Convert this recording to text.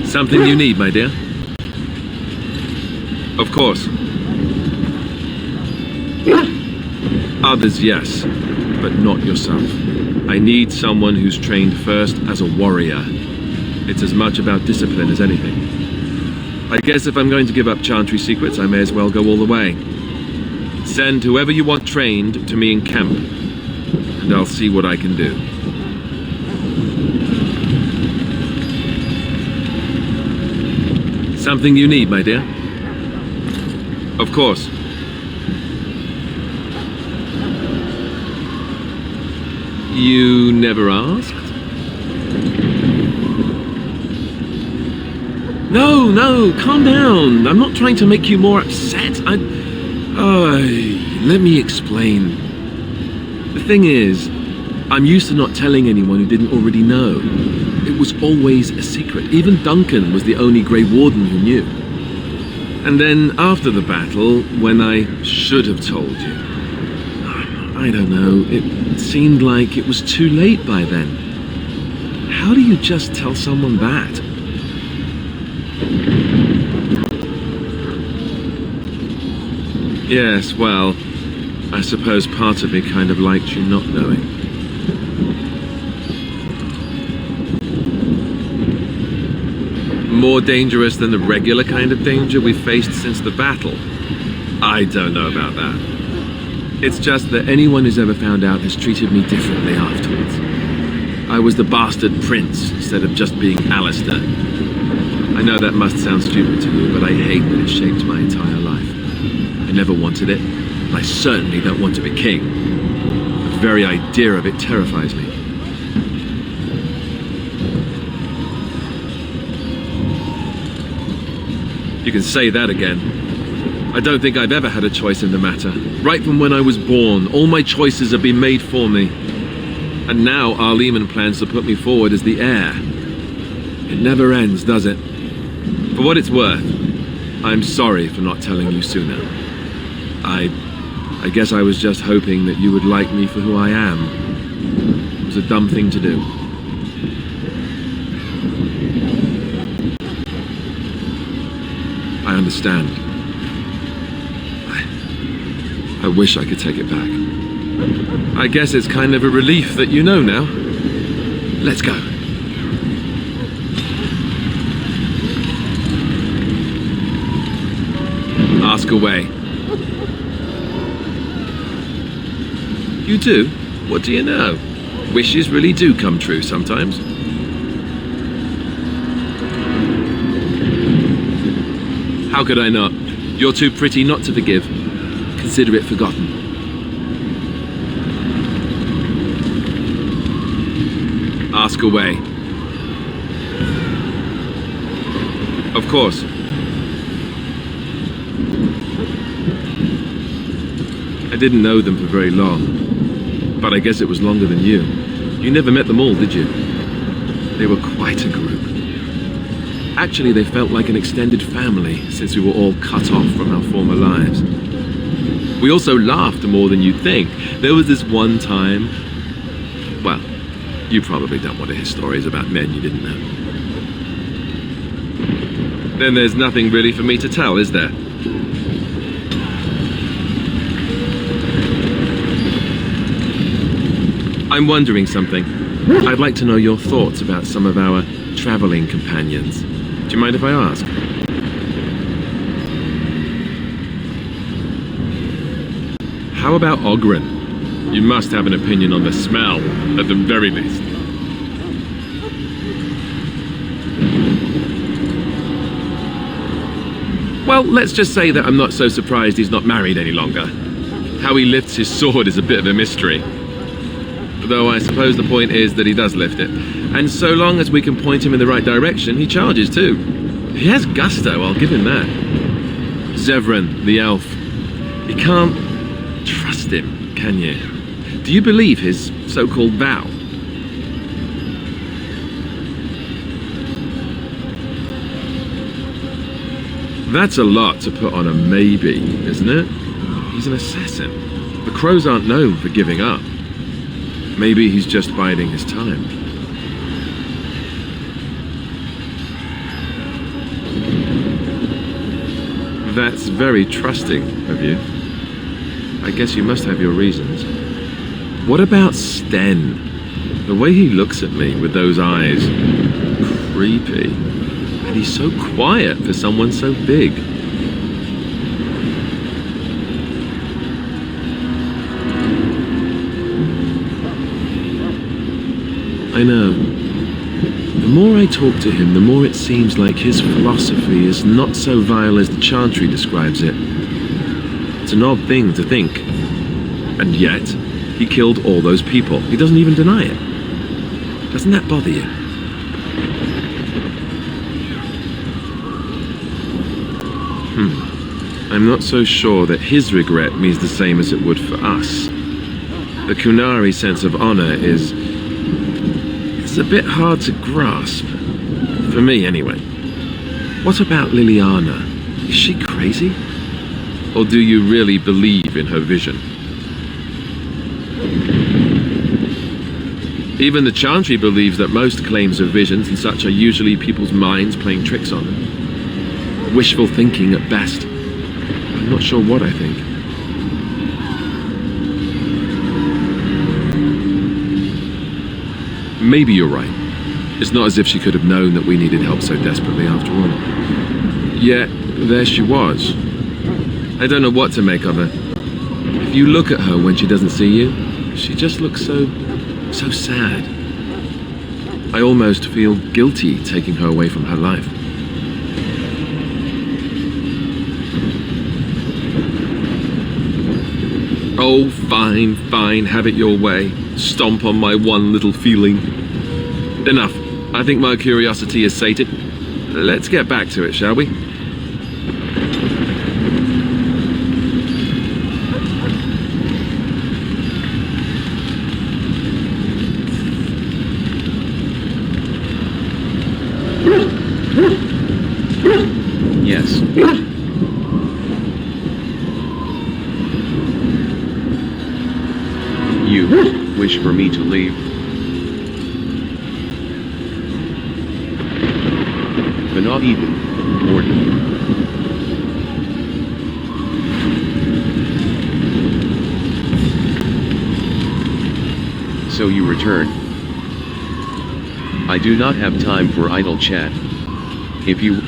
Something you need, my dear? Of course. Others, yes, but not yourself. I need someone who's trained first as a warrior. It's as much about discipline as anything. I guess if I'm going to give up Chantry secrets, I may as well go all the way. Send whoever you want trained to me in camp, and I'll see what I can do. Something you need, my dear? Of course. You never asked? No, calm down. I'm not trying to make you more upset. Let me explain. The thing is, I'm used to not telling anyone who didn't already know. It was always a secret. Even Duncan was the only Grey Warden who knew. And then after the battle, when I should have told you, I don't know, it seemed like it was too late by then. How do you just tell someone that? Yes, well, I suppose part of me kind of liked you not knowing. More dangerous than the regular kind of danger we've faced since the battle? I don't know about that. It's just that anyone who's ever found out has treated me differently afterwards. I was the bastard prince instead of just being Alistair. I know that must sound stupid to you, but I hate that it shaped my entire life. I never wanted it, and I certainly don't want to be king. The very idea of it terrifies me. You can say that again. I don't think I've ever had a choice in the matter. Right from when I was born, all my choices have been made for me. And now Arleman plans to put me forward as the heir. It never ends, does it? For what it's worth, I'm sorry for not telling you sooner. I guess I was just hoping that you would like me for who I am. It was a dumb thing to do. I understand. I wish I could take it back. I guess it's kind of a relief that you know now. Let's go. Ask away. You do? What do you know? Wishes really do come true sometimes. How could I not? You're too pretty not to forgive. Consider it forgotten. Ask away. Of course. I didn't know them for very long, but I guess it was longer than you. You never met them all, did you? They were quite a group. Actually, they felt like an extended family since we were all cut off from our former lives. We also laughed more than you'd think. There was this one time... Well, you probably don't want to hear stories about men you didn't know. Then there's nothing really for me to tell, is there? I'm wondering something. I'd like to know your thoughts about some of our traveling companions. Do you mind if I ask? How about Oghren? You must have an opinion on the smell, at the very least. Well, let's just say that I'm not so surprised he's not married any longer. How he lifts his sword is a bit of a mystery. Though I suppose the point is that he does lift it. And so long as we can point him in the right direction, he charges too. He has gusto, I'll give him that. Zevran, the elf. You can't trust him, can you? Do you believe his so-called vow? That's a lot to put on a maybe, isn't it? He's an assassin. The crows aren't known for giving up. Maybe he's just biding his time. That's very trusting of you. I guess you must have your reasons. What about Sten? The way he looks at me with those eyes. Creepy. And he's so quiet for someone so big. I know. The more I talk to him, the more it seems like his philosophy is not so vile as the Chantry describes it. It's an odd thing to think. And yet, he killed all those people. He doesn't even deny it. Doesn't that bother you? I'm not so sure that his regret means the same as it would for us. The Qunari sense of honor is... it's a bit hard to grasp. For me, anyway. What about Liliana? Is she crazy? Or do you really believe in her vision? Even the Chantry believes that most claims of visions and such are usually people's minds playing tricks on them. Wishful thinking at best. I'm not sure what I think. Maybe you're right. It's not as if she could have known that we needed help so desperately after all. Yet, there she was. I don't know what to make of her. If you look at her when she doesn't see you, she just looks so sad. I almost feel guilty taking her away from her life. Oh, fine, have it your way. Stomp on my one little feeling. Enough. I think my curiosity is sated. Let's get back to it, shall we? Yes. You wish for me to leave? But not even, Mordin. So you return. I do not have time for idle chat. If you